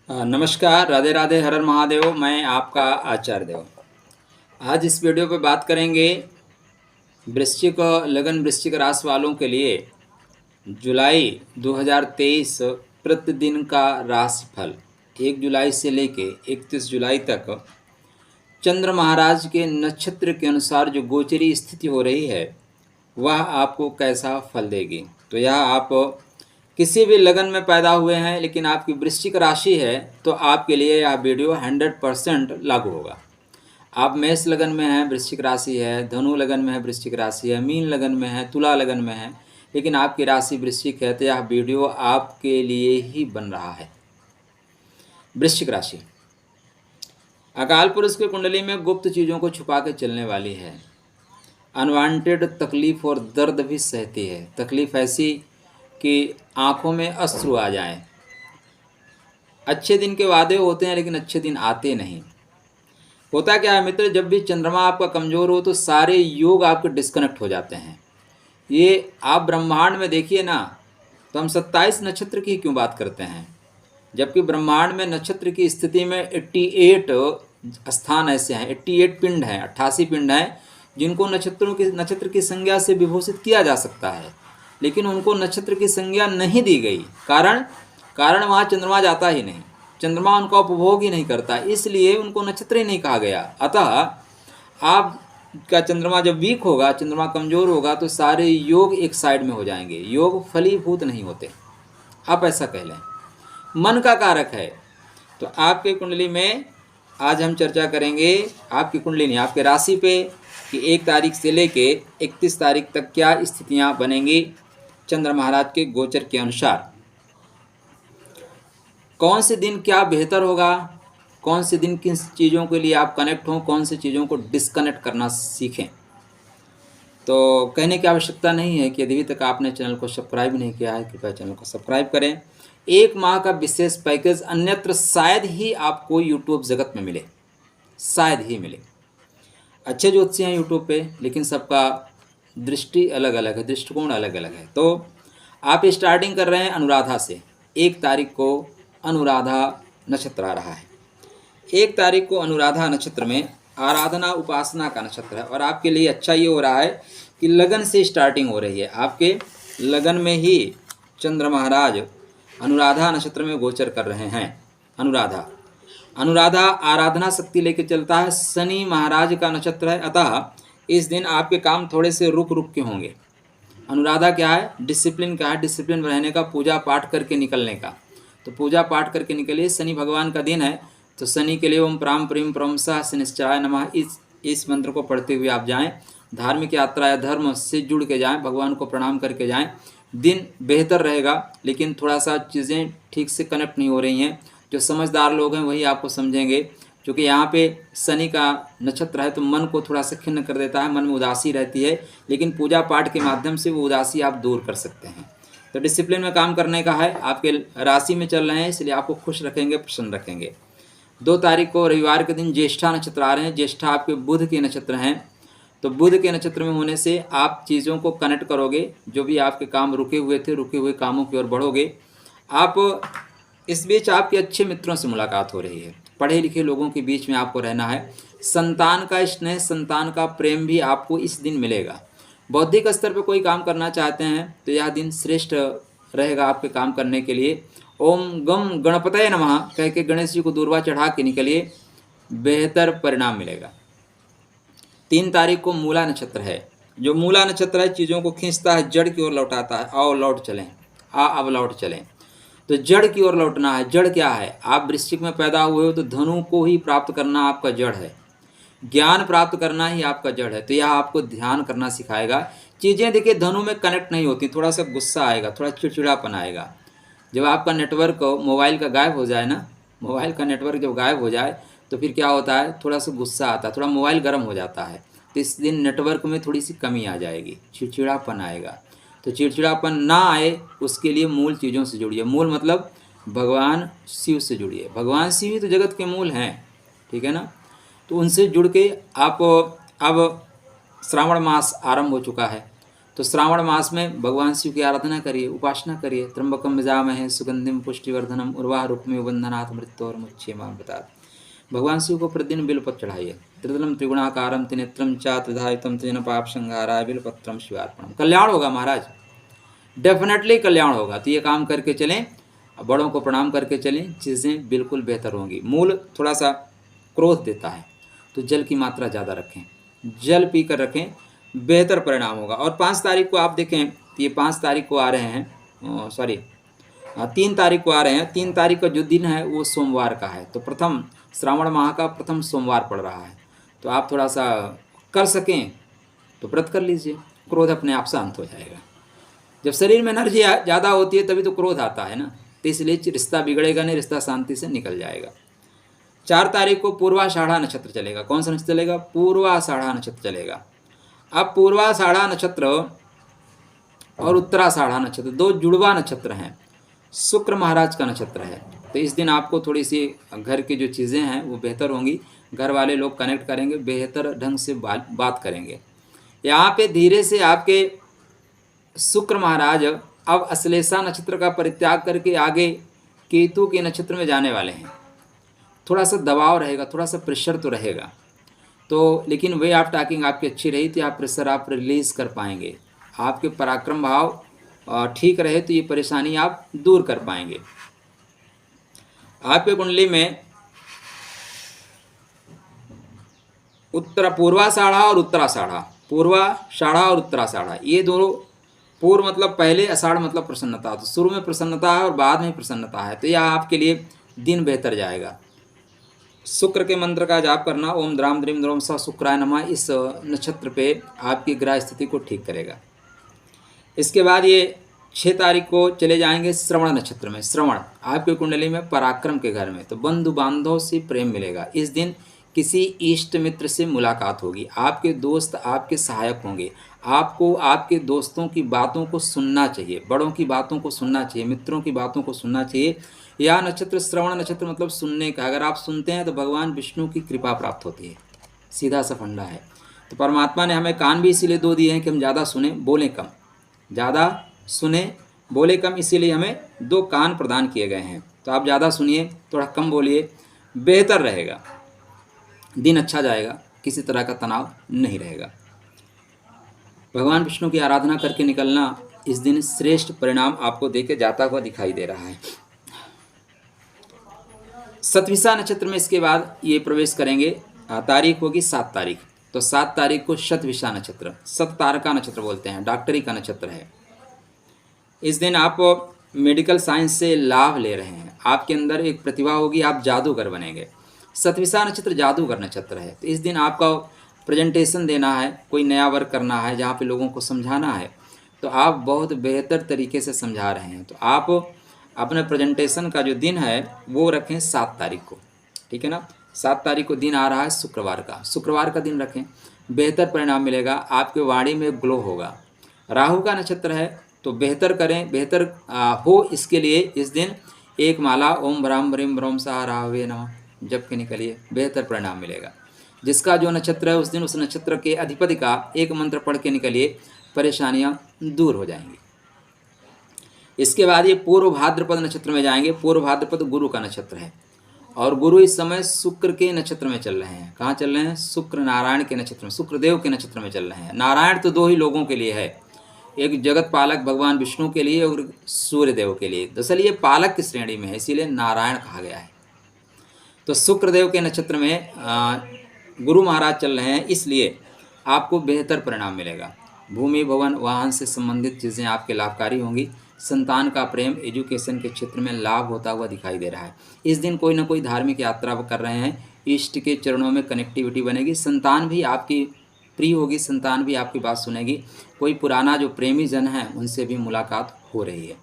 नमस्कार, राधे राधे, हर हर महादेव। मैं आपका आचार्य देव। आज इस वीडियो पे बात करेंगे वृश्चिक लगन वृश्चिक राशि वालों के लिए जुलाई 2023 प्रतिदिन का राशिफल 1 जुलाई से लेके 31 जुलाई तक चंद्र महाराज के नक्षत्र के अनुसार जो गोचरी स्थिति हो रही है वह आपको कैसा फल देगी। तो यह आप किसी भी लगन में पैदा हुए हैं लेकिन आपकी वृश्चिक राशि है तो आपके लिए यह वीडियो 100% लागू होगा। आप मेष लगन में हैं, वृश्चिक राशि है, धनु लगन में है, वृश्चिक राशि है, मीन लगन में है, तुला लगन में है, लेकिन आपकी राशि वृश्चिक है तो यह वीडियो आपके लिए ही बन रहा है। वृश्चिक राशि अकाल पुरुष की कुंडली में गुप्त चीज़ों को छुपा के चलने वाली है। अनवांटेड तकलीफ और दर्द भी सहती है। तकलीफ ऐसी कि आंखों में अश्रु आ जाएं। अच्छे दिन के वादे होते हैं लेकिन अच्छे दिन आते नहीं। होता क्या है मित्र, जब भी चंद्रमा आपका कमज़ोर हो तो सारे योग आपके डिस्कनेक्ट हो जाते हैं। ये आप ब्रह्मांड में देखिए ना, तो हम 27 नक्षत्र की क्यों बात करते हैं, जबकि ब्रह्मांड में नक्षत्र की स्थिति में 88 स्थान ऐसे हैं, 88 पिंड हैं, 88 पिंड हैं जिनको नक्षत्र की संज्ञा से विभूषित किया जा सकता है, लेकिन उनको नक्षत्र की संज्ञा नहीं दी गई। कारण वहाँ चंद्रमा जाता ही नहीं, चंद्रमा उनका उपभोग ही नहीं करता, इसलिए उनको नक्षत्र ही नहीं कहा गया। अतः आपका चंद्रमा जब वीक होगा, चंद्रमा कमज़ोर होगा तो सारे योग एक साइड में हो जाएंगे, योग फलीभूत नहीं होते। आप ऐसा कह लें। मन का कारक है तो आपके कुंडली में आज हम चर्चा करेंगे, आपकी कुंडली नहीं, आपके राशि पे कि 1 तारीख से लेके 31 तारीख तक क्या स्थितियां बनेंगी चंद्र महाराज के गोचर के अनुसार। कौन से दिन क्या बेहतर होगा, कौन से दिन किन चीज़ों के लिए आप कनेक्ट हों, कौन सी चीज़ों को डिस्कनेक्ट करना सीखें। तो कहने की आवश्यकता नहीं है कि यदि तक आपने चैनल को सब्सक्राइब नहीं किया है कृपया चैनल को सब्सक्राइब करें। 1 माह का विशेष पैकेज अन्यत्र शायद ही आपको यूट्यूब जगत में मिले, शायद ही मिले। अच्छे ज्योतिषी हैं यूट्यूब पे, लेकिन सबका दृष्टि अलग अलग है, दृष्टिकोण अलग अलग है। तो आप स्टार्टिंग कर रहे हैं अनुराधा से। 1 तारीख को अनुराधा नक्षत्र आ रहा है। 1 तारीख को अनुराधा नक्षत्र में आराधना उपासना का नक्षत्र है और आपके लिए अच्छा ये हो रहा है कि लगन से स्टार्टिंग हो रही है। आपके लगन में ही चंद्र महाराज अनुराधा नक्षत्र में गोचर कर रहे हैं। अनुराधा आराधना शक्ति लेके चलता है, शनि महाराज का नक्षत्र है, अतः इस दिन आपके काम थोड़े से रुक रुक के होंगे। अनुराधा क्या है, डिसिप्लिन का है, डिसिप्लिन रहने का, पूजा पाठ करके निकलने का। तो पूजा पाठ करके निकलिए, शनि भगवान का दिन है तो शनि के लिए ओम प्राम प्रीम प्रमसा शनिश्चराय नमः इस मंत्र को पढ़ते हुए आप जाएं। धार्मिक यात्रा या धर्म से जुड़ के जाएं, भगवान को प्रणाम करके जाएं, दिन बेहतर रहेगा। लेकिन थोड़ा सा चीज़ें ठीक से कनेक्ट नहीं हो रही हैं, जो समझदार लोग हैं वही आपको समझेंगे, क्योंकि यहाँ पे शनि का नक्षत्र है तो मन को थोड़ा सा खिन्न कर देता है, मन में उदासी रहती है, लेकिन पूजा पाठ के माध्यम से वो उदासी आप दूर कर सकते हैं। तो डिसिप्लिन में काम करने का है। आपके राशि में चल रहे हैं इसलिए आपको खुश रखेंगे, प्रसन्न रखेंगे। 2 तारीख को रविवार के दिन ज्येष्ठा नक्षत्र आ रहे हैं। ज्येष्ठा आपके बुध के नक्षत्र हैं, तो बुध के नक्षत्र में होने से आप चीज़ों को कनेक्ट करोगे, जो भी आपके काम रुके हुए थे, रुके हुए कामों की ओर बढ़ोगे। आप इस बीच आपके अच्छे मित्रों से मुलाकात हो रही है, पढ़े लिखे लोगों के बीच में आपको रहना है। संतान का स्नेह, संतान का प्रेम भी आपको इस दिन मिलेगा। बौद्धिक स्तर पर कोई काम करना चाहते हैं तो यह दिन श्रेष्ठ रहेगा आपके काम करने के लिए। ओम गम गणपतये नमः कह के गणेश जी को दूर्वा चढ़ा के निकलिए, बेहतर परिणाम मिलेगा। 3 तारीख को मूला नक्षत्र है। जो मूला नक्षत्र है चीज़ों को खींचता है, जड़ की ओर लौटाता है। आओ लौट चलें, अब लौट चलें। तो जड़ की ओर लौटना है। जड़ क्या है, आप वृश्चिक में पैदा हुए हो तो धनु को ही प्राप्त करना आपका जड़ है, ज्ञान प्राप्त करना ही आपका जड़ है। तो यह आपको ध्यान करना सिखाएगा। चीज़ें देखिए धनु में कनेक्ट नहीं होती, थोड़ा सा गुस्सा आएगा, थोड़ा चिड़चिड़ापन आएगा। जब आपका नेटवर्क मोबाइल का गायब हो जाए ना, मोबाइल का नेटवर्क जब गायब हो जाए तो फिर क्या होता है, थोड़ा सा गुस्सा आता है, थोड़ा मोबाइल गर्म हो जाता है। तो इस दिन नेटवर्क में थोड़ी सी कमी आ जाएगी, चिड़चिड़ापन आएगा। तो चिड़चिड़ापन ना आए उसके लिए मूल चीज़ों से जुड़िए। मूल मतलब भगवान शिव से जुड़िए। भगवान शिव ही तो जगत के मूल हैं, ठीक है ना। तो उनसे जुड़ के आप, अब श्रावण मास आरंभ हो चुका है तो श्रावण मास में भगवान शिव की आराधना करिए, उपासना करिए। त्र्यंबकम यजामहे सुगंधिम पुष्टिवर्धनम उर्वाह रुक्मिव बंधनात् मृत्योर्मुच्येमामृतात्। भगवान शिव को प्रतिदिन बिल्वपत्र चढ़ाइए। त्रिदलम त्रिगुणाकारम त्रिनेत्रम च त्रिधायितम त्रिजन पाप संहाराय बिल्वपत्रम शिवार्पणम। कल्याण होगा महाराज, डेफिनेटली कल्याण होगा। तो ये काम करके चलें, बड़ों को प्रणाम करके चलें, चीज़ें बिल्कुल बेहतर होंगी। मूल थोड़ा सा क्रोध देता है, तो जल की मात्रा ज़्यादा रखें, जल पी कर रखें, बेहतर परिणाम होगा। और 5 तारीख को आप देखें, ये 5 तारीख को आ रहे हैं, 3 तारीख को आ रहे हैं। 3 तारीख का जो दिन है वो सोमवार का है, तो प्रथम श्रावण माह का प्रथम सोमवार पड़ रहा है। तो आप थोड़ा सा कर सकें तो व्रत कर लीजिए, क्रोध अपने आप शांत हो जाएगा। जब शरीर में एनर्जी ज़्यादा होती है तभी तो क्रोध आता है ना, तो इसलिए रिश्ता बिगड़ेगा नहीं, रिश्ता शांति से निकल जाएगा। 4 तारीख को पूर्वाषाढ़ा नक्षत्र चलेगा। कौन सा नक्षत्र चलेगा? पूर्वाषाढ़ा नक्षत्र चलेगा। अब पूर्वाषाढ़ा नक्षत्र और उत्तराषाढ़ा नक्षत्र 2 जुड़वा नक्षत्र हैं, शुक्र महाराज का नक्षत्र है। तो इस दिन आपको थोड़ी सी घर की जो चीज़ें हैं वो बेहतर होंगी, घर वाले लोग कनेक्ट करेंगे, बेहतर ढंग से बात करेंगे। यहाँ पे धीरे से आपके शुक्र महाराज अब अश्लेषा नक्षत्र का परित्याग करके आगे केतु के नक्षत्र में जाने वाले हैं। थोड़ा सा दबाव रहेगा, थोड़ा सा प्रेशर तो रहेगा, तो लेकिन वे ऑफ टॉकिंग आपकी अच्छी रही तो आप प्रेशर आप रिलीज़ कर पाएंगे। आपके पराक्रम भाव ठीक रहे तो ये परेशानी आप दूर कर पाएंगे। आपके कुंडली में पूर्वाषाढ़ा और उत्तराषाढ़ा, पूर्वाषाढ़ा और उत्तराषाढ़ा, ये दोनों, पूर्व मतलब पहले, आषाढ़ मतलब प्रसन्नता, तो शुरू में प्रसन्नता है और बाद में प्रसन्नता है। तो यह आपके लिए दिन बेहतर जाएगा। शुक्र के मंत्र का जाप करना, ओम द्राम द्रीम द्रोम स शुक्राय नमः, इस नक्षत्र पे आपकी ग्रह स्थिति को ठीक करेगा। इसके बाद ये 6 तारीख को चले जाएंगे श्रवण नक्षत्र में। श्रवण आपके कुंडली में पराक्रम के घर में, तो बंधु बांधवों से प्रेम मिलेगा। इस दिन किसी इष्ट मित्र से मुलाकात होगी, आपके दोस्त आपके सहायक होंगे। आपको आपके दोस्तों की बातों को सुनना चाहिए, बड़ों की बातों को सुनना चाहिए, मित्रों की बातों को सुनना चाहिए। यह नक्षत्र श्रवण नक्षत्र मतलब सुनने का, अगर आप सुनते हैं तो भगवान विष्णु की कृपा प्राप्त होती है, सीधा सा फंडा है। तो परमात्मा ने हमें कान भी इसीलिए 2 दिए हैं कि हम ज़्यादा सुने बोलें कम, ज़्यादा सुने बोले कम, इसीलिए हमें 2 कान प्रदान किए गए हैं। तो आप ज़्यादा सुनिए, थोड़ा कम बोलिए, बेहतर रहेगा, दिन अच्छा जाएगा, किसी तरह का तनाव नहीं रहेगा। भगवान विष्णु की आराधना करके निकलना, इस दिन श्रेष्ठ परिणाम आपको देके जाता हुआ दिखाई दे रहा है। शतभिषा नक्षत्र में इसके बाद ये प्रवेश करेंगे, तारीख होगी 7 तारीख। तो 7 तारीख को शतभिषा नक्षत्र, शततारका नक्षत्र बोलते हैं, डॉक्टरी का नक्षत्र है। इस दिन आप मेडिकल साइंस से लाभ ले रहे हैं, आपके अंदर एक प्रतिभा होगी, आप जादूगर बनेंगे। शतभिषा नक्षत्र जादूगर नक्षत्र है। तो इस दिन आपका प्रेजेंटेशन देना है, कोई नया वर्क करना है, जहाँ पे लोगों को समझाना है, तो आप बहुत बेहतर तरीके से समझा रहे हैं। तो आप अपने प्रेजेंटेशन का जो दिन है वो रखें 7 तारीख को, ठीक है ना। 7 तारीख को दिन आ रहा है शुक्रवार का, शुक्रवार का दिन रखें, बेहतर परिणाम मिलेगा, आपके वाणी में ग्लो होगा। राहु का नक्षत्र है, तो बेहतर करें, बेहतर हो इसके लिए इस दिन एक माला ओम ब्राह्म ब्रीम ब्रोम सा राहवे नमः जप के निकलिए, बेहतर परिणाम मिलेगा। जिसका जो नक्षत्र है उस दिन उस नक्षत्र के अधिपति का एक मंत्र पढ़ के निकलिए, परेशानियां दूर हो जाएंगी। इसके बाद ये पूर्व भाद्रपद नक्षत्र में जाएंगे। पूर्व भाद्रपद गुरु का नक्षत्र है और गुरु इस समय शुक्र के नक्षत्र में चल रहे हैं। कहाँ चल रहे हैं? शुक्र नारायण के नक्षत्र में, शुक्रदेव के नक्षत्र में चल रहे हैं। नारायण तो 2 ही लोगों के लिए है, एक जगत पालक भगवान विष्णु के लिए और सूर्यदेव के लिए। दरअसल ये पालक की श्रेणी में है, इसीलिए नारायण कहा गया है। तो शुक्रदेव के नक्षत्र में गुरु महाराज चल रहे हैं, इसलिए आपको बेहतर परिणाम मिलेगा। भूमि भवन वाहन से संबंधित चीज़ें आपके लाभकारी होंगी। संतान का प्रेम, एजुकेशन के क्षेत्र में लाभ होता हुआ दिखाई दे रहा है। इस दिन कोई ना कोई धार्मिक यात्रा कर रहे हैं, इष्ट के चरणों में कनेक्टिविटी बनेगी। संतान भी आपकी प्रिय होगी, संतान भी आपकी बात सुनेगी। कोई पुराना जो प्रेमी जन है उनसे भी मुलाकात हो रही है।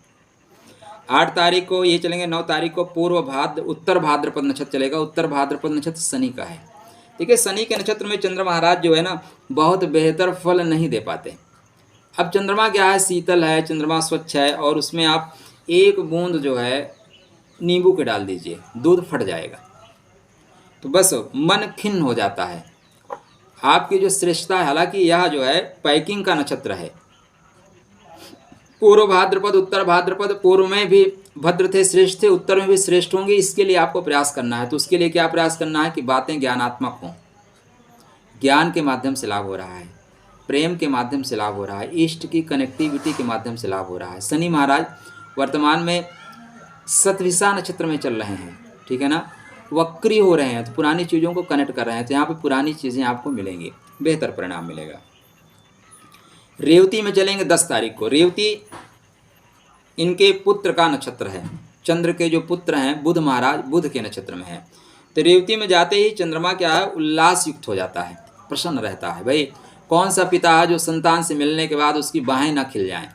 8 तारीख को ये चलेंगे। 9 तारीख को उत्तर भाद्रपद नक्षत्र चलेगा। उत्तर भाद्रपद नक्षत्र शनि का है। देखिए, शनि के नक्षत्र में चंद्र महाराज जो है ना, बहुत बेहतर फल नहीं दे पाते। अब चंद्रमा क्या है? शीतल है, चंद्रमा स्वच्छ है, और उसमें आप 1 बूंद जो है नींबू के डाल दीजिए, दूध फट जाएगा, तो बस मन खिन्न हो जाता है। आपकी जो श्रेष्ठता है, हालांकि यह जो है पैकिंग का नक्षत्र है, पूर्व भाद्रपद, उत्तर भाद्रपद, पूर्व में भी भद्र थे, श्रेष्ठ थे, उत्तर में भी श्रेष्ठ होंगे। इसके लिए आपको प्रयास करना है। तो उसके लिए क्या प्रयास करना है कि बातें ज्ञानात्मक हों, ज्ञान के माध्यम से लाभ हो रहा है, प्रेम के माध्यम से लाभ हो रहा है, इष्ट की कनेक्टिविटी के माध्यम से लाभ हो रहा है। शनि महाराज वर्तमान में सतविसा नक्षत्र में चल रहे हैं, ठीक है ना, वक्री हो रहे हैं, तो पुरानी चीज़ों को कनेक्ट कर रहे हैं, तो यहाँ पे पुरानी चीज़ें आपको मिलेंगी, बेहतर परिणाम मिलेगा। रेवती में चलेंगे 10 तारीख को। रेवती इनके पुत्र का नक्षत्र है, चंद्र के जो पुत्र हैं बुध महाराज, बुध के नक्षत्र में है। तो रेवती में जाते ही चंद्रमा क्या है, उल्लास युक्त हो जाता है, प्रसन्न रहता है। भाई कौन सा पिता है जो संतान से मिलने के बाद उसकी बाहें ना खिल जाएं,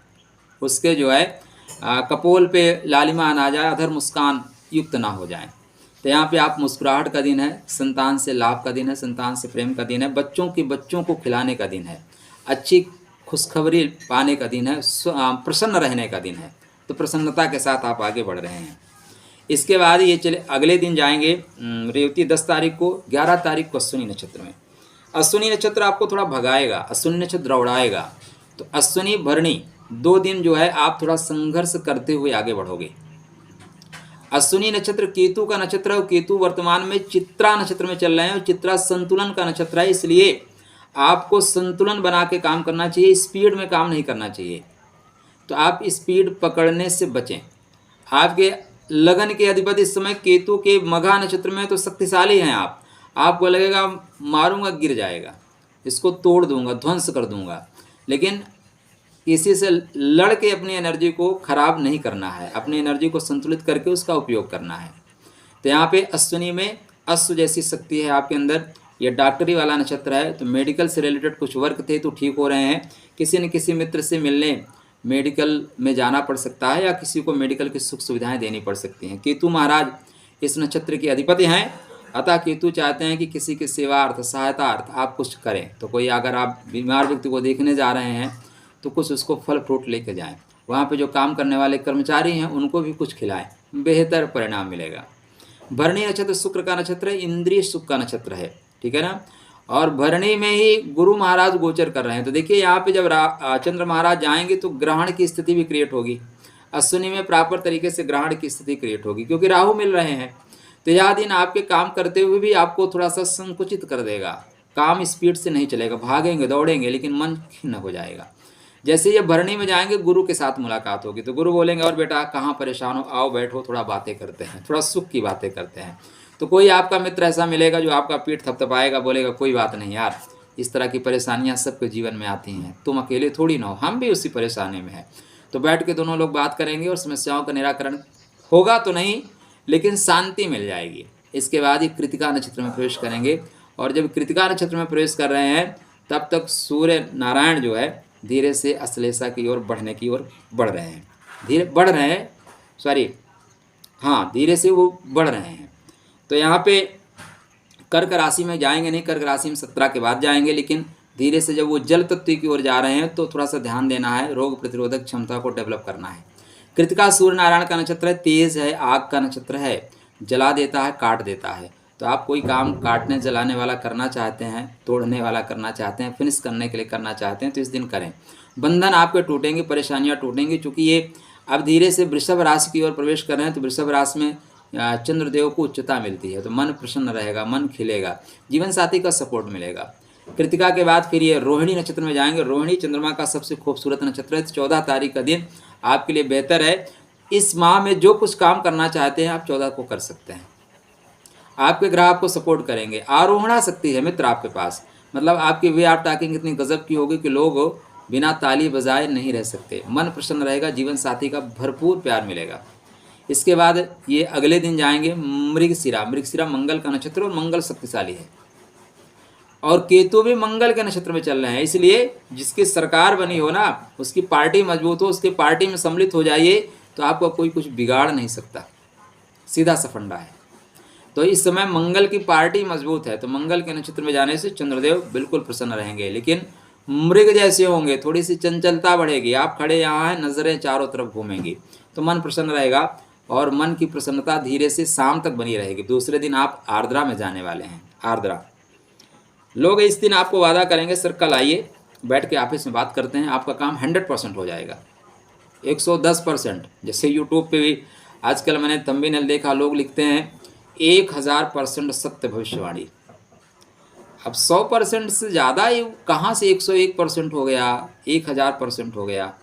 उसके जो है कपोल पे लालिमा ना जाए, अधर मुस्कान युक्त ना हो जाए। तो यहाँ पे आप मुस्कुराहट का दिन है, संतान से लाभ का दिन है, संतान से प्रेम का दिन है, बच्चों को खिलाने का दिन है, अच्छी खुशखबरी पाने का दिन है, प्रसन्न रहने का दिन है। तो प्रसन्नता के साथ आप आगे बढ़ रहे हैं। इसके बाद ये चले अगले दिन जाएंगे रेवती 10 तारीख को। 11 तारीख को अश्विनी नक्षत्र में। अश्विनी नक्षत्र आपको थोड़ा भगाएगा, अश्विनी नक्षत्र दौड़ाएगा। तो अश्विनी भरणी 2 दिन जो है आप थोड़ा संघर्ष करते हुए आगे बढ़ोगे। अश्विनी नक्षत्र केतु का नक्षत्र है, केतु वर्तमान में चित्रा नक्षत्र में चल रहे हैं और चित्रा संतुलन का नक्षत्र है, इसलिए आपको संतुलन बना के काम करना चाहिए, स्पीड में काम नहीं करना चाहिए। तो आप स्पीड पकड़ने से बचें। आपके लगन के अधिपति इस समय केतु के मघा नक्षत्र में, तो शक्तिशाली हैं आप, आपको लगेगा मारूंगा गिर जाएगा, इसको तोड़ दूंगा, ध्वंस कर दूंगा, लेकिन किसी से लड़ के अपनी एनर्जी को खराब नहीं करना है, अपनी एनर्जी को संतुलित करके उसका उपयोग करना है। तो यहाँ पे अश्विनी में अश्व जैसी शक्ति है आपके अंदर। ये डॉक्टरी वाला नक्षत्र है, तो मेडिकल से रिलेटेड कुछ वर्क थे तो ठीक हो रहे हैं। किसी न किसी मित्र से मिलने मेडिकल में जाना पड़ सकता है, या किसी को मेडिकल की सुख सुविधाएं देनी पड़ सकती हैं। केतु महाराज इस नक्षत्र के अधिपति हैं, अतः केतु चाहते हैं कि किसी की सेवार्थ, सहायतार्थ आप कुछ करें। तो कोई अगर आप बीमार व्यक्ति को देखने जा रहे हैं तो कुछ उसको फल फ्रूट लेके जाएं, वहाँ पे जो काम करने वाले कर्मचारी हैं उनको भी कुछ खिलाएं, बेहतर परिणाम मिलेगा। भरणी नक्षत्र शुक्र का नक्षत्र है, इंद्रिय सुख का नक्षत्र है, ठीक है ना। और भरणी में ही गुरु महाराज गोचर कर रहे हैं। तो देखिए यहाँ पे जब चंद्र महाराज जाएंगे तो ग्रहण की स्थिति भी क्रिएट होगी। अश्विनी में प्रॉपर तरीके से ग्रहण की स्थिति क्रिएट होगी, क्योंकि राहु मिल रहे हैं। तो यह दिन आपके काम करते हुए भी आपको थोड़ा सा संकुचित कर देगा, काम स्पीड से नहीं चलेगा, भागेंगे दौड़ेंगे लेकिन मन खिन्न हो जाएगा। जैसे ये भरणी में जाएंगे गुरु के साथ मुलाकात होगी, तो गुरु बोलेंगे और बेटा कहाँ परेशान हो, आओ बैठो, थोड़ा बातें करते हैं, थोड़ा सुख की बातें करते हैं। तो कोई आपका मित्र ऐसा मिलेगा जो आपका पीठ थपथपाएगा, बोलेगा कोई बात नहीं यार, इस तरह की परेशानियां सबके जीवन में आती हैं, तुम अकेले थोड़ी ना हो, हम भी उसी परेशानी में हैं। तो बैठ के दोनों लोग बात करेंगे और समस्याओं का निराकरण होगा तो नहीं, लेकिन शांति मिल जाएगी। इसके बाद ही कृतिका नक्षत्र में प्रवेश करेंगे, और जब कृतिका नक्षत्र में प्रवेश कर रहे हैं तब तक सूर्य नारायण जो है धीरे से अश्लेषा की ओर बढ़ने की ओर बढ़ रहे हैं, धीरे से वो बढ़ रहे हैं। तो यहाँ पे कर्क राशि में जाएंगे नहीं, कर्क राशि में 17 के बाद जाएंगे, लेकिन धीरे से जब वो जल तत्व की ओर जा रहे हैं तो थोड़ा सा ध्यान देना है, रोग प्रतिरोधक क्षमता को डेवलप करना है। कृतिका सूर्य नारायण का नक्षत्र है, तेज है, आग का नक्षत्र है, जला देता है, काट देता है। तो आप कोई काम काटने जलाने वाला करना चाहते हैं, तोड़ने वाला करना चाहते हैं, फिनिश करने के लिए करना चाहते हैं तो इस दिन करें। बंधन आपके टूटेंगे, परेशानियां टूटेंगी, क्योंकि ये अब धीरे से वृषभ राशि की ओर प्रवेश कर रहे हैं। तो वृषभ राशि में चंद्रदेव को उच्चता मिलती है, तो मन प्रसन्न रहेगा, मन खिलेगा, जीवन साथी का सपोर्ट मिलेगा। कृतिका के बाद फिर ये रोहिणी नक्षत्र में जाएंगे। रोहिणी चंद्रमा का सबसे खूबसूरत नक्षत्र है। 14 तारीख का दिन आपके लिए बेहतर है। इस माह में जो कुछ काम करना चाहते हैं आप 14 को कर सकते हैं। आपके ग्रह आपको सपोर्ट करेंगे। आरोहणा शक्ति है मित्र आपके पास, मतलब आपकी वे ऑफ टॉकिंग इतनी गजब की होगी कि लोग बिना ताली बजाए नहीं रह सकते। मन प्रसन्न रहेगा, जीवन साथी का भरपूर प्यार मिलेगा। इसके बाद ये अगले दिन जाएंगे मृगशिरा। मृगशिरा मंगल का नक्षत्र और मंगल शक्तिशाली है, और केतु भी मंगल के नक्षत्र में चल रहे हैं। इसलिए जिसकी सरकार बनी हो ना, उसकी पार्टी मजबूत हो, उसकी पार्टी में सम्मिलित हो जाइए तो आपको कोई कुछ बिगाड़ नहीं सकता, सीधा सा फंडा है। तो इस समय मंगल की पार्टी मजबूत है, तो मंगल के नक्षत्र में जाने से चंद्रदेव बिल्कुल प्रसन्न रहेंगे। लेकिन मृग जैसे होंगे, थोड़ी सी चंचलता बढ़ेगी। आप खड़े यहाँ हैं, नजरें चारों तरफ घूमेंगी, तो मन प्रसन्न रहेगा, और मन की प्रसन्नता धीरे से शाम तक बनी रहेगी। दूसरे दिन आप आर्द्रा में जाने वाले हैं। आर्द्रा लोग इस दिन आपको वादा करेंगे सर कल आइए, बैठ के ऑफिस में बात करते हैं, आपका काम 100% हो जाएगा। 110%। जैसे यूट्यूब पे भी आजकल मैंने थंबनेल देखा, लोग लिखते हैं 1000% सत्य भविष्यवाणी। अब 100% से ज़्यादा ये कहाँ से 101% हो गया, 1000% हो गया?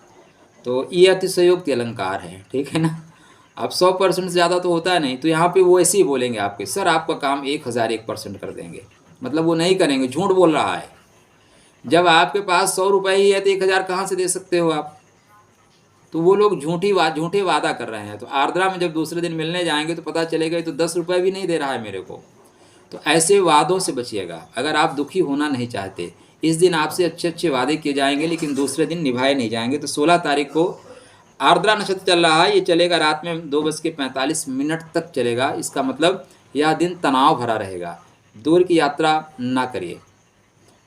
तो ये अतिशयोक्ति अलंकार है, ठीक है ना। अब 100% से ज़्यादा तो होता है नहीं, तो यहाँ पे वो ऐसे ही बोलेंगे आपके, सर आपका काम 1001% कर देंगे, मतलब वो नहीं करेंगे, झूठ बोल रहा है। जब आपके पास 100 रुपये ही है तो 1000 कहाँ से दे सकते हो आप? तो वो लोग झूठे वादा कर रहे हैं। तो आर्द्रा में जब दूसरे दिन मिलने जाएंगे तो पता चलेगा ये तो 10 रुपये भी नहीं दे रहा है मेरे को। तो ऐसे वादों से बचिएगा अगर आप दुखी होना नहीं चाहते। इस दिन आपसे अच्छे अच्छे वादे किए जाएंगे लेकिन दूसरे दिन निभाए नहीं जाएंगे। तो 16 तारीख को आर्द्रा नक्षत्र चल रहा है, ये चलेगा रात में 2:45 तक चलेगा। इसका मतलब यह दिन तनाव भरा रहेगा। दूर की यात्रा ना करिए,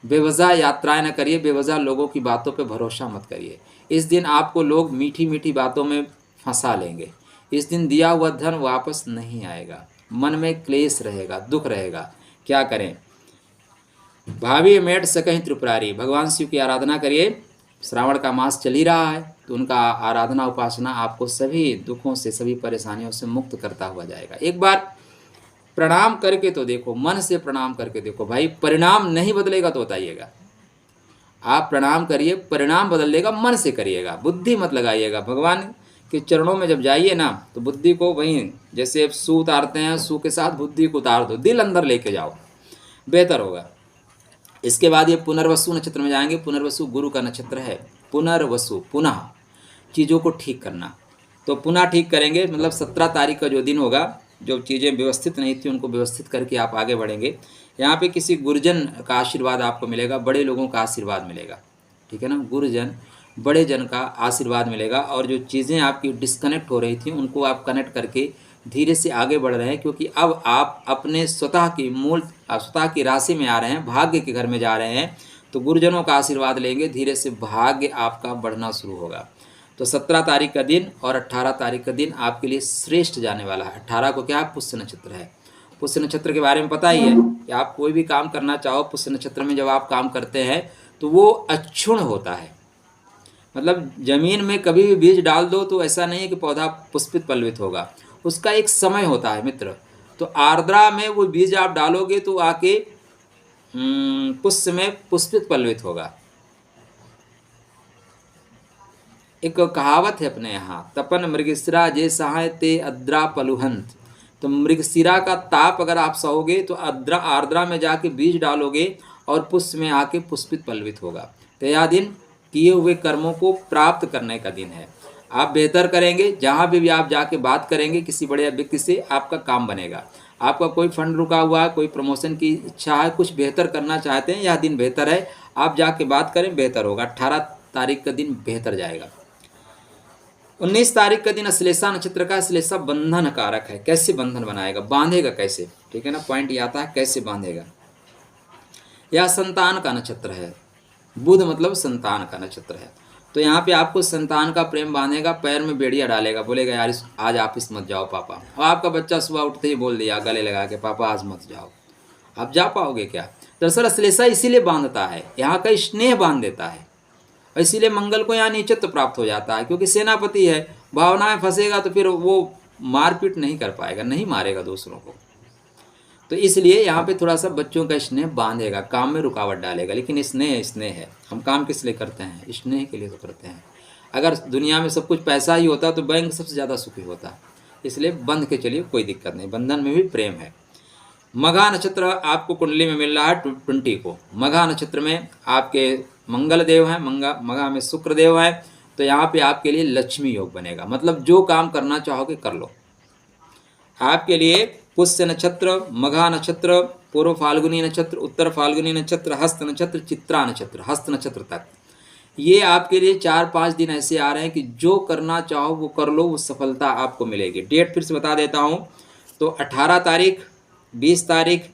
बेवजह यात्राएं न करिए, बेवजह लोगों की बातों पे भरोसा मत करिए। इस दिन आपको लोग मीठी मीठी बातों में फंसा लेंगे। इस दिन दिया हुआ धन वापस नहीं आएगा, मन में क्लेश रहेगा, दुख रहेगा। क्या करें? भावी मेट सकहीं त्रिपुरारी, भगवान शिव की आराधना करिए। श्रावण का मास चल ही रहा है तो उनका आराधना उपासना आपको सभी दुखों से, सभी परेशानियों से मुक्त करता हुआ जाएगा। एक बार प्रणाम करके तो देखो, मन से प्रणाम करके देखो भाई। परिणाम नहीं बदलेगा तो बताइएगा। आप प्रणाम करिए, परिणाम बदल देगा। मन से करिएगा, बुद्धि मत लगाइएगा। भगवान के चरणों में जब जाइए ना तो बुद्धि को वहीं, जैसे सू उतारते हैं, सू के साथ बुद्धि को उतार दो, दिल अंदर लेके जाओ, बेहतर होगा। इसके बाद ये पुनर्वसु नक्षत्र में जाएंगे। पुनर्वसु गुरु का नक्षत्र है। पुनर्वसु, पुनः चीज़ों को ठीक करना। तो पुनः ठीक करेंगे, मतलब 17 तारीख का जो दिन होगा, जो चीज़ें व्यवस्थित नहीं थी उनको व्यवस्थित करके आप आगे बढ़ेंगे। यहाँ पे किसी गुरुजन का आशीर्वाद आपको मिलेगा, बड़े लोगों का आशीर्वाद मिलेगा, ठीक है ना। गुरुजन, बड़े जन का आशीर्वाद मिलेगा। और जो चीज़ें आपकी डिस्कनेक्ट हो रही थी उनको आप कनेक्ट करके धीरे से आगे बढ़ रहे हैं, क्योंकि अब आप अपने स्वतः की राशि में आ रहे हैं, भाग्य के घर में जा रहे हैं। तो गुरुजनों का आशीर्वाद लेंगे, धीरे से भाग्य आपका बढ़ना शुरू होगा। तो 17 तारीख का दिन और 18 तारीख का दिन आपके लिए श्रेष्ठ जाने वाला है। 18 को क्या है? पुष्य नक्षत्र है। पुष्य नक्षत्र के बारे में पता ही है कि आप कोई भी काम करना चाहो, पुष्य नक्षत्र में जब आप काम करते हैं तो वो अक्षुण होता है। मतलब जमीन में कभी भी बीज डाल दो तो ऐसा नहीं है कि पौधा पुष्पित पल्लवित होगा, उसका एक समय होता है मित्र। तो आर्द्रा में वो बीज आप डालोगे तो आके पुष्य में पुष्पित पल्लवित होगा। एक कहावत है अपने यहाँ, तपन मृगशिरा जे सहाय ते अद्रा पलुहंत। तो मृगशिरा का ताप अगर आप सहोगे तो आर्द्रा में जाके बीज डालोगे और पुष्य में आके पुष्पित पल्लवित होगा। तो यह दिन किए हुए कर्मों को प्राप्त करने का दिन है। आप बेहतर करेंगे, जहाँ भी आप जाके बात करेंगे किसी बड़े व्यक्ति से, आपका काम बनेगा। आपका कोई फंड रुका हुआ है, कोई प्रमोशन की इच्छा है, कुछ बेहतर करना चाहते हैं, यह दिन बेहतर है। आप जाके बात करें, बेहतर होगा। 18 तारीख का दिन बेहतर जाएगा। 19 तारीख का दिन अश्लेषा नक्षत्र का। अश्लेषा बंधन कारक है। कैसे बंधन बनाएगा, बांधेगा कैसे, ठीक है ना। पॉइंट ये आता है कैसे बांधेगा। यह संतान का नक्षत्र है। बुध मतलब संतान का नक्षत्र है। तो यहाँ पे आपको संतान का प्रेम बांधेगा, पैर में बेड़िया डालेगा, बोलेगा यार आज ऑफिस मत जाओ पापा। और आपका बच्चा सुबह उठते ही बोल दिया गले लगा के, पापा आज मत जाओ। आप जा पाओगे क्या? दरअसल अश्लेषा इसीलिए बांधता है, यहाँ का स्नेह बांध देता है। इसीलिए मंगल को यहाँ नीचत्व प्राप्त हो जाता है, क्योंकि सेनापति है। भावना में फंसेगा तो फिर वो मारपीट नहीं कर पाएगा, नहीं मारेगा दूसरों को। तो इसलिए यहाँ पे थोड़ा सा बच्चों का स्नेह बांधेगा, काम में रुकावट डालेगा। लेकिन स्नेह स्नेह है। हम काम किस लिए करते हैं? स्नेह के लिए तो करते हैं। अगर दुनिया में सब कुछ पैसा ही होता तो बैंक सबसे ज़्यादा सुखी होता। इसलिए बंध के चलिए, कोई दिक्कत नहीं। बंधन में भी प्रेम है। मघा नक्षत्र आपको कुंडली में मिल रहा है 20 को। मघा नक्षत्र में आपके मंगल देव हैं, मघा में शुक्र देव है। तो यहाँ पे आपके लिए लक्ष्मी योग बनेगा। मतलब जो काम करना चाहोगे कर लो। आपके लिए पुष्य नक्षत्र, मघा नक्षत्र, पूर्व फाल्गुनी नक्षत्र, उत्तर फाल्गुनी नक्षत्र, हस्त नक्षत्र, चित्रा नक्षत्र, हस्त नक्षत्र तक ये आपके लिए 4-5 दिन ऐसे आ रहे हैं कि जो करना चाहो वो कर लो, वो सफलता आपको मिलेगी। डेट फिर से बता देता हूँ। तो 18 तारीख, 20 तारीख,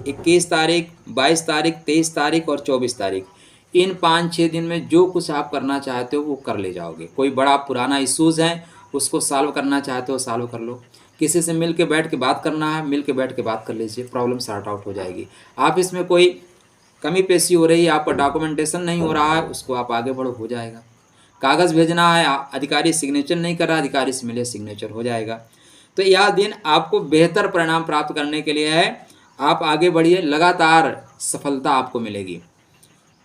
21 तारीख, 22 तारीख, 23 तारीख और 24 तारीख, इन 5-6 दिन में जो कुछ आप करना चाहते हो वो कर ले जाओगे। कोई बड़ा पुराना इश्यूज़ है उसको सॉल्व करना चाहते हो, सॉल्व कर लो। किसी से मिल के बैठ के बात करना है, मिल के बैठ के बात कर लीजिए, प्रॉब्लम सॉर्ट आउट हो जाएगी। आप इसमें कोई कमी पेशी हो रही है, आपका डॉक्यूमेंटेशन नहीं हो रहा है, उसको आप आगे बढ़ो, हो जाएगा। कागज़ भेजना है, अधिकारी सिग्नेचर नहीं कर रहा, अधिकारी से मिले सिग्नेचर हो जाएगा। तो यह दिन आपको बेहतर परिणाम प्राप्त करने के लिए है। आप आगे बढ़िए, लगातार सफलता आपको मिलेगी।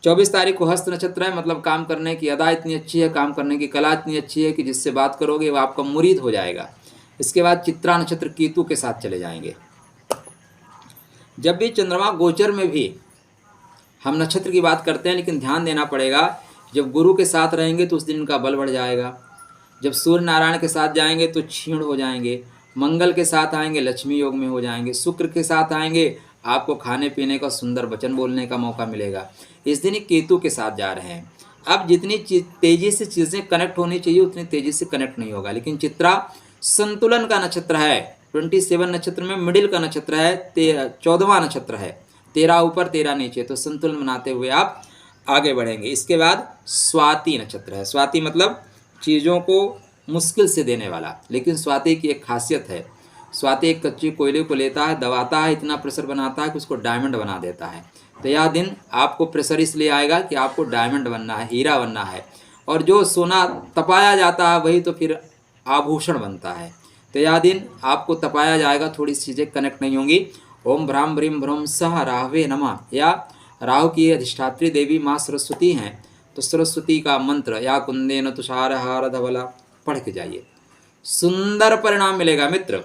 24 तारीख को हस्त नक्षत्र है, मतलब काम करने की अदा इतनी अच्छी है, काम करने की कला इतनी अच्छी है कि जिससे बात करोगे वो आपका मुरीद हो जाएगा। इसके बाद चित्रा नक्षत्र केतु के साथ चले जाएंगे। जब भी चंद्रमा गोचर में भी हम नक्षत्र की बात करते हैं, लेकिन ध्यान देना पड़ेगा, जब गुरु के साथ रहेंगे तो उस दिन का बल बढ़ जाएगा। जब सूर्य नारायण के साथ जाएंगे तो क्षीण हो जाएंगे। मंगल के साथ आएंगे लक्ष्मी योग में हो जाएंगे। शुक्र के साथ आएंगे आपको खाने पीने का सुंदर वचन बोलने का मौका मिलेगा। इस दिन केतु के साथ जा रहे हैं। अब जितनी तेज़ी से चीज़ें कनेक्ट होनी चाहिए उतनी तेज़ी से कनेक्ट नहीं होगा। लेकिन चित्रा संतुलन का नक्षत्र है, 27 नक्षत्र में मिडिल का नक्षत्र है, 14वां नक्षत्र है, 13 ऊपर 13 नीचे, तो संतुलन बनाते हुए आप आगे बढ़ेंगे। इसके बाद स्वाति नक्षत्र है। स्वाति मतलब चीज़ों को मुश्किल से देने वाला। लेकिन स्वाति की एक खासियत है, स्वाति एक कच्ची कोयले को लेता है, दबाता है, इतना प्रेशर बनाता है कि उसको डायमंड बना देता है। तो यह दिन आपको प्रेशर इसलिए आएगा कि आपको डायमंड बनना है, हीरा बनना है। और जो सोना तपाया जाता है वही तो फिर आभूषण बनता है। तो यह दिन आपको तपाया जाएगा, थोड़ी चीज़ें कनेक्ट नहीं होंगी। ओम भ्राम ब्रीम भ्रम सह राहवे नमः, या राहु की अधिष्ठात्री देवी माँ सरस्वती हैं, तो सरस्वती का मंत्र या कुंदेन तुषार हार धवला पढ़ के जाइए, सुंदर परिणाम मिलेगा मित्र।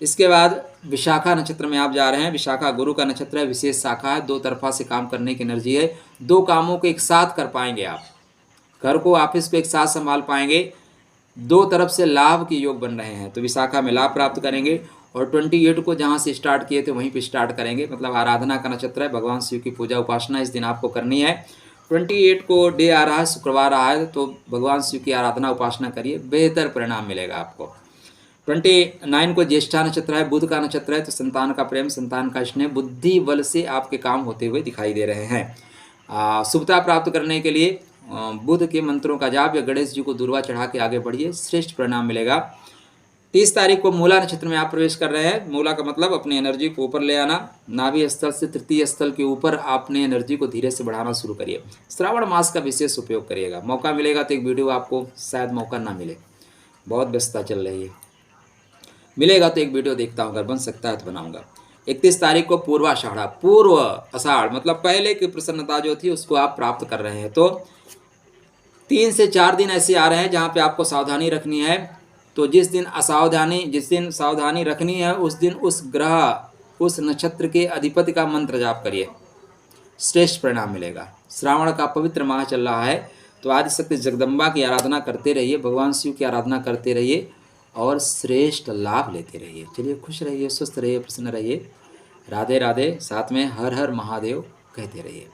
इसके बाद विशाखा नक्षत्र में आप जा रहे हैं। विशाखा गुरु का नक्षत्र है, विशेष शाखा है, दो तरफा से काम करने की एनर्जी है। दो कामों को एक साथ कर पाएंगे आप, घर को ऑफिस को एक साथ संभाल पाएंगे, दो तरफ से लाभ के योग बन रहे हैं। तो विशाखा में लाभ प्राप्त करेंगे। और 28 को जहाँ से स्टार्ट किए थे वहीं पे स्टार्ट करेंगे, मतलब आराधना का नक्षत्र है, भगवान शिव की पूजा उपासना इस दिन आपको करनी है। 28 को डे आ रहा है, शुक्रवार आ है, तो भगवान शिव की आराधना उपासना करिए, बेहतर परिणाम मिलेगा आपको। 29 को ज्येष्ठा नक्षत्र है, बुध का नक्षत्र है, तो संतान का प्रेम, संतान का स्नेह, बुद्धि बल से आपके काम होते हुए दिखाई दे रहे हैं। शुभता प्राप्त करने के लिए बुध के मंत्रों का जाप या गणेश जी को दुर्वा चढ़ा के आगे बढ़िए, श्रेष्ठ परिणाम मिलेगा। 30 तारीख को मूला नक्षत्र में आप प्रवेश कर रहे हैं। मूला का मतलब अपनी एनर्जी को ऊपर ले आना, नाभि स्थल से तृतीय स्थल के ऊपर आपने एनर्जी को धीरे से बढ़ाना शुरू करिए। श्रावण मास का विशेष उपयोग करिएगा। मौका मिलेगा तो एक वीडियो, आपको शायद मौका ना मिले, बहुत व्यस्तता चल रही है, मिलेगा तो एक वीडियो देखता हूँ, अगर बन सकता है तो बनाऊंगा। 31 तारीख को पूर्वाषाढ़, पूर्व आषाढ़ मतलब पहले की प्रसन्नता जो थी उसको आप प्राप्त कर रहे हैं। तो 3 से 4 दिन ऐसे आ रहे हैं जहाँ पे आपको सावधानी रखनी है। तो जिस दिन सावधानी रखनी है उस दिन उस ग्रह, उस नक्षत्र के अधिपति का मंत्र जाप करिए, श्रेष्ठ परिणाम मिलेगा। श्रावण का पवित्र माह चल रहा है, तो आदिशक्ति जगदम्बा की आराधना करते रहिए, भगवान शिव की आराधना करते रहिए और श्रेष्ठ लाभ लेते रहिए। चलिए, खुश रहिए, स्वस्थ रहिए, प्रसन्न रहिए। राधे राधे, साथ में हर हर महादेव कहते रहिए।